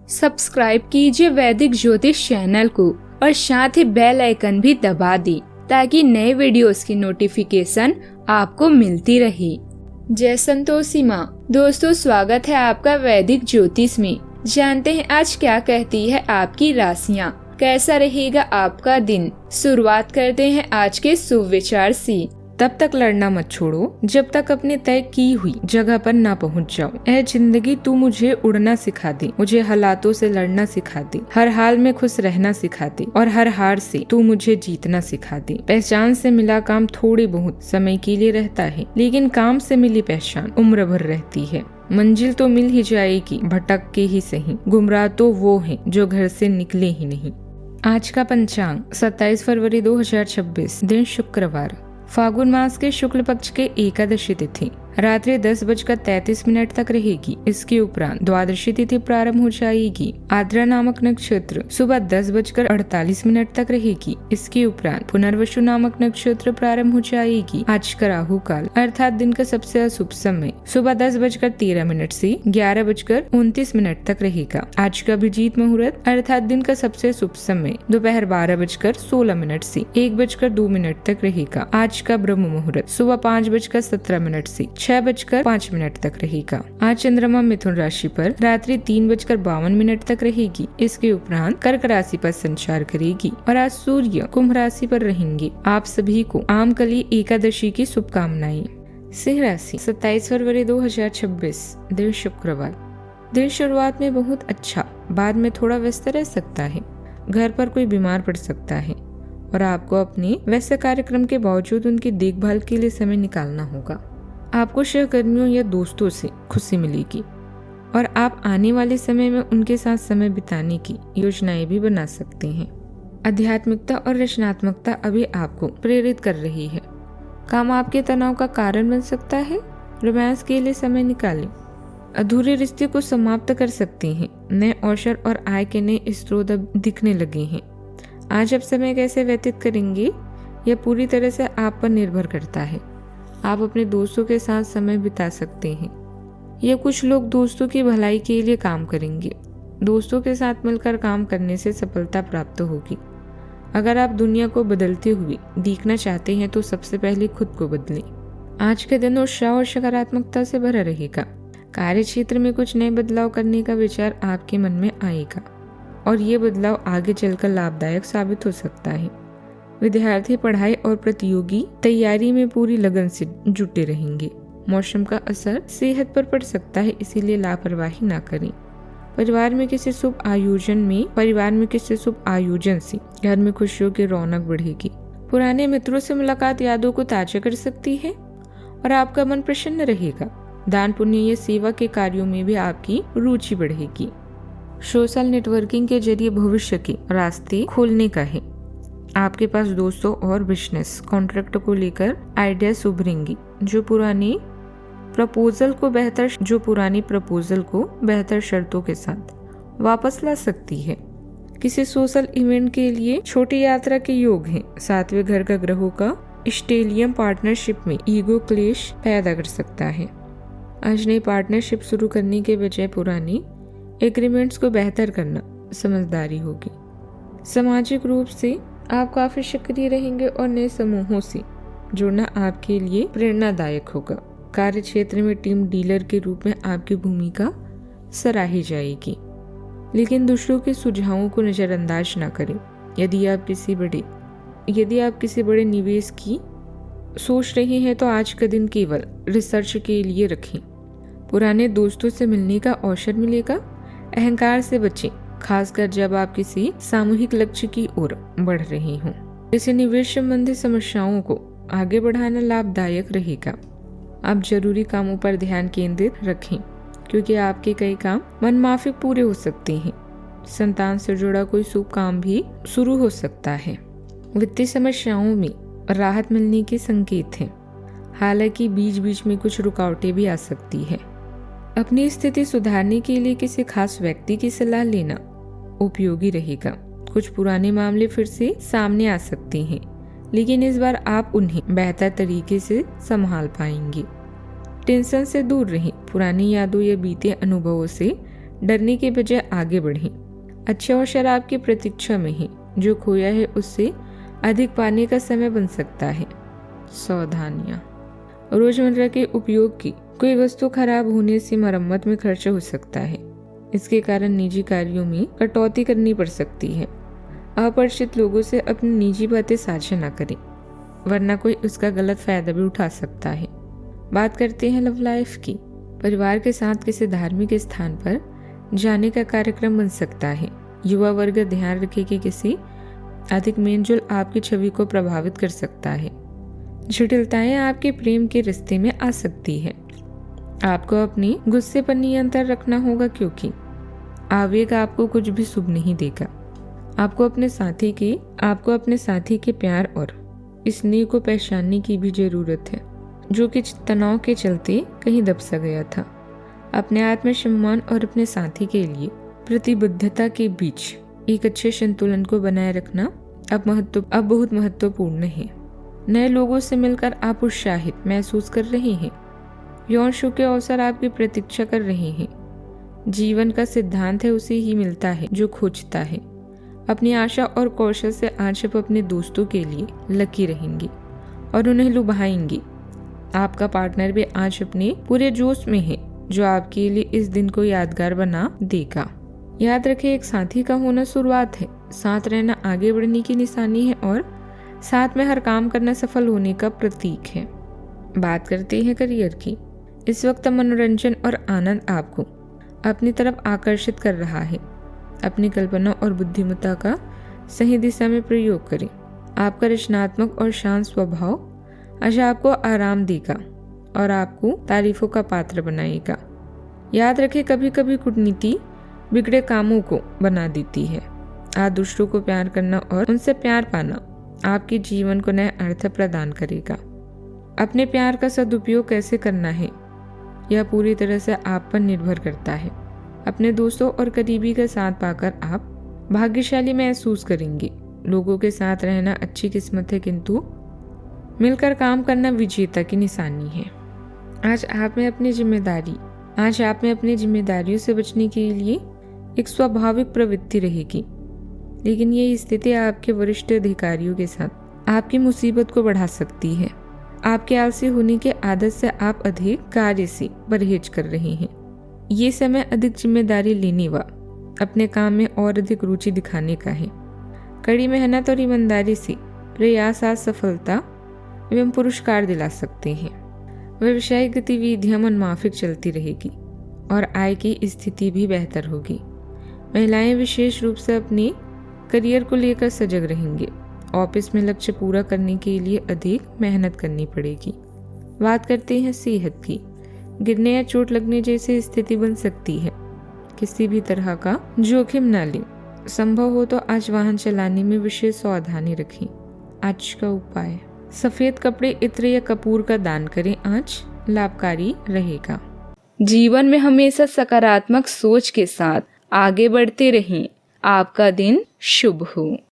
Subscribe कीजिए वैदिक ज्योतिष चैनल को और साथ ही बेल आइकन भी दबा दी ताकि नए वीडियोस की नोटिफिकेशन आपको मिलती रहे। जय संतोषी माँ। दोस्तों, स्वागत है आपका वैदिक ज्योतिष में। जानते हैं आज क्या कहती है आपकी राशियाँ, कैसा रहेगा आपका दिन। शुरुआत करते हैं आज के शुभ विचार से। तब तक लड़ना मत छोड़ो जब तक अपने तय की हुई जगह पर ना पहुंच जाओ। ऐ जिंदगी, तू मुझे उड़ना सिखा दे, मुझे हालातों से लड़ना सिखा दे, हर हाल में खुश रहना सिखा दे और हर हार से तू मुझे जीतना सिखा दे। पहचान से मिला काम थोड़ी बहुत समय के लिए रहता है, लेकिन काम से मिली पहचान उम्र भर रहती है। मंजिल तो मिल ही जाएगी, भटक के ही सही। गुमराह तो वो है जो घर से निकले ही नहीं। आज का पंचांग 27 फरवरी 2026, दिन शुक्रवार। फागुन मास के शुक्ल पक्ष के एकादशी तिथि रात्रि 10:33 तक रहेगी। इसके उपरांत द्वादशी तिथि प्रारंभ हो जाएगी। आद्रा नामक नक्षत्र सुबह 10:48 तक रहेगी। इसके उपरांत पुनर्वसु नामक नक्षत्र प्रारंभ हो जाएगी। आज का राहु काल अर्थात दिन का सबसे अशुभ समय सुबह 10:13 से 11:29 तक रहेगा। आज का अभिजीत मुहूर्त अर्थात दिन का सबसे शुभ समय दोपहर 12:16 से 1:02 तक रहेगा। आज का ब्रह्म मुहूर्त सुबह 5:17 से 6:05 तक रहेगा। आज चंद्रमा मिथुन राशि पर रात्रि 3:52 तक रहेगी। इसके उपरांत कर्क राशि पर संचार करेगी और आज सूर्य कुंभ राशि पर रहेंगे। आप सभी को आमकली एकादशी की शुभकामनाएं। सिंह राशि 27 फरवरी 2026, दिन शुक्रवार। दिन शुरुआत में बहुत अच्छा, बाद में थोड़ा व्यस्त रह सकता है। घर पर कोई बीमार पड़ सकता है और आपको अपने वैसे कार्यक्रम के बावजूद उनकी देखभाल के लिए समय निकालना होगा। आपको सहकर्मियों या दोस्तों से खुशी मिलेगी और आप आने वाले समय में उनके साथ समय बिताने की योजनाएं भी बना सकते हैं। आध्यात्मिकता और रचनात्मकता अभी आपको प्रेरित कर रही है। काम आपके तनाव का कारण बन सकता है। रोमांस के लिए समय निकालें। अधूरे रिश्ते को समाप्त कर सकते हैं। नए अवसर और आय के नए स्रोत अब दिखने लगे हैं। आज आप समय कैसे व्यतीत करेंगे यह पूरी तरह से आप पर निर्भर करता है। आप अपने दोस्तों के साथ समय बिता सकते हैं या कुछ लोग दोस्तों की भलाई के लिए काम करेंगे। दोस्तों के साथ मिलकर काम करने से सफलता प्राप्त होगी। अगर आप दुनिया को बदलते हुए दिखना चाहते हैं तो सबसे पहले खुद को बदलें। आज का दिन उत्साह और सकारात्मकता से भरा रहेगा। कार्य क्षेत्र में कुछ नए बदलाव करने का विचार आपके मन में आएगा और ये बदलाव आगे चलकर लाभदायक साबित हो सकता है। विद्यार्थी पढ़ाई और प्रतियोगी तैयारी में पूरी लगन से जुटे रहेंगे। मौसम का असर सेहत पर पड़ सकता है, इसीलिए लापरवाही ना करें। परिवार में किसी शुभ आयोजन से घर में खुशियों की रौनक बढ़ेगी। पुराने मित्रों से मुलाकात यादों को ताजा कर सकती है और आपका मन प्रसन्न रहेगा। दान पुण्य या सेवा के कार्यों में भी आपकी रुचि बढ़ेगी। सोशल नेटवर्किंग के जरिए भविष्य के रास्ते खोलने का है। आपके पास दोस्तों और बिजनेस कॉन्ट्रैक्ट को लेकर आइडियाज उभरेंगी जो पुरानी प्रपोजल को बेहतर शर्तों के साथ वापस ला सकती है। किसी सोशल इवेंट के लिए छोटी यात्रा के योग हैं। सातवें घर का ग्रहों का स्टेलियम पार्टनरशिप में ईगो क्लेश पैदा कर सकता है। आज नई पार्टनरशिप शुरू करने के बजाय पुरानी एग्रीमेंट्स को बेहतर करना समझदारी होगी। सामाजिक रूप से आप काफी सक्रिय रहेंगे और नए समूहों से जुड़ना आपके लिए प्रेरणादायक होगा। कार्य क्षेत्र में टीम डीलर के रूप में आपकी भूमिका सराही जाएगी, लेकिन दूसरों के सुझावों को नजरअंदाज न करें। यदि आप किसी बड़े निवेश की सोच रहे हैं तो आज का दिन केवल रिसर्च के लिए रखें। पुराने दोस्तों से मिलने का अवसर मिलेगा। अहंकार से बचें, खासकर जब आप किसी सामूहिक लक्ष्य की ओर बढ़ रहे हों। किसी निवेश संबंधी समस्याओं को आगे बढ़ाना लाभदायक रहेगा। आप जरूरी कामों पर ध्यान केंद्रित रखें क्योंकि आपके कई काम मनमाफिक पूरे हो सकते हैं। संतान से जुड़ा कोई शुभ काम भी शुरू हो सकता है। वित्तीय समस्याओं में राहत मिलने के संकेत हैं, हालांकि बीच बीच में कुछ रुकावटें भी आ सकती है। अपनी स्थिति सुधारने के लिए किसी खास व्यक्ति की सलाह लेना उपयोगी रहेगा। कुछ पुराने मामले फिर से सामने आ सकते हैं, लेकिन इस बार आप उन्हें बेहतर तरीके से संभाल पाएंगे। टेंशन से दूर रहें। पुरानी यादों या बीते अनुभवों से डरने के बजाय आगे बढ़ें। अच्छे और शराब की प्रतीक्षा में ही जो खोया है उससे अधिक पाने का समय बन सकता है। सावधानियां, रोजमर्रा के उपयोग की कोई वस्तु खराब होने से मरम्मत में खर्च हो सकता है। इसके कारण निजी कार्यों में कटौती करनी पड़ सकती है। अपरिचित लोगों से अपनी निजी बातें साझा न करें, वरना कोई उसका गलत फायदा भी उठा सकता है। बात करते हैं लव लाइफ की। परिवार के साथ किसी धार्मिक स्थान पर जाने का कार्यक्रम बन सकता है। युवा वर्ग ध्यान रखे कि किसी अधिक मेलजोल आपकी छवि को प्रभावित कर सकता है। जटिलताएं आपके प्रेम के रिश्ते में आ सकती है। आपको अपने गुस्से पर नियंत्रण रखना होगा, क्योंकि आवेग आपको कुछ भी शुभ नहीं देगा। आपको अपने साथी के प्यार और स्नेह को पहचानने की भी जरूरत है, जो कि तनाव के चलते कहीं दब सा गया था। अपने आत्मसम्मान और अपने साथी के लिए प्रतिबद्धता के बीच एक अच्छे संतुलन को बनाए रखना अब बहुत महत्वपूर्ण है। नए लोगों से मिलकर आप उत्साहित महसूस कर रहे हैं। यौन सुख के अवसर आपकी प्रतीक्षा कर रहे हैं। जीवन का सिद्धांत है उसे ही मिलता है जो खोजता है। अपनी आशा और कौशल से आज आप अपने दोस्तों के लिए लकी रहेंगी और उन्हें लुभाएंगी। आपका पार्टनर भी आज अपने पूरे जोश में है, जो आपके लिए इस दिन को यादगार बना देगा। याद रखें, एक साथी का होना शुरुआत है, साथ रहना आगे बढ़ने की निशानी है और साथ में हर काम करना सफल होने का प्रतीक है। बात करते हैं करियर की। इस वक्त मनोरंजन और आनंद आपको अपनी तरफ आकर्षित कर रहा है। अपनी कल्पना और बुद्धिमत्ता का सही दिशा में प्रयोग करें। आपका रचनात्मक और शांत स्वभाव आज आपको आराम देगा और आपको तारीफों का पात्र बनाएगा। याद रखें, कभी कभी कूटनीति बिगड़े कामों को बना देती है। आज दूसरों को प्यार करना और उनसे प्यार पाना आपके जीवन को नया अर्थ प्रदान करेगा। अपने प्यार का सदुपयोग कैसे करना है, यह पूरी तरह से आप पर निर्भर करता है। अपने दोस्तों और करीबी का साथ पाकर आप भाग्यशाली महसूस करेंगे। लोगों के साथ रहना अच्छी किस्मत है, किंतु मिलकर काम करना विजेता की निशानी है। आज आप में अपनी जिम्मेदारियों से बचने के लिए एक स्वाभाविक प्रवृत्ति रहेगी, लेकिन ये स्थिति आपके वरिष्ठ अधिकारियों के साथ आपकी मुसीबत को बढ़ा सकती है। आपके आलसी होने के आदत से आप अधिक कार्य से परहेज कर रहे हैं। ये समय अधिक जिम्मेदारी लेने व अपने काम में और अधिक रुचि दिखाने का है। कड़ी मेहनत और ईमानदारी से प्रयास आज सफलता एवं पुरस्कार दिला सकते हैं। व्यवसायिक गतिविधियां मनमाफिक चलती रहेगी और आय की स्थिति भी बेहतर होगी। महिलाएं विशेष रूप से अपने करियर को लेकर सजग रहेंगे। ऑफिस में लक्ष्य पूरा करने के लिए अधिक मेहनत करनी पड़ेगी। बात करते हैं सेहत की। गिरने या चोट लगने जैसी स्थिति बन सकती है। किसी भी तरह का जोखिम न लें। संभव हो तो आज वाहन चलाने में विशेष सावधानी रखें। आज का उपाय, सफेद कपड़े, इत्र या कपूर का दान करें। आज लाभकारी रहेगा। जीवन में हमेशा सकारात्मक सोच के साथ आगे बढ़ते रहें। आपका दिन शुभ हो।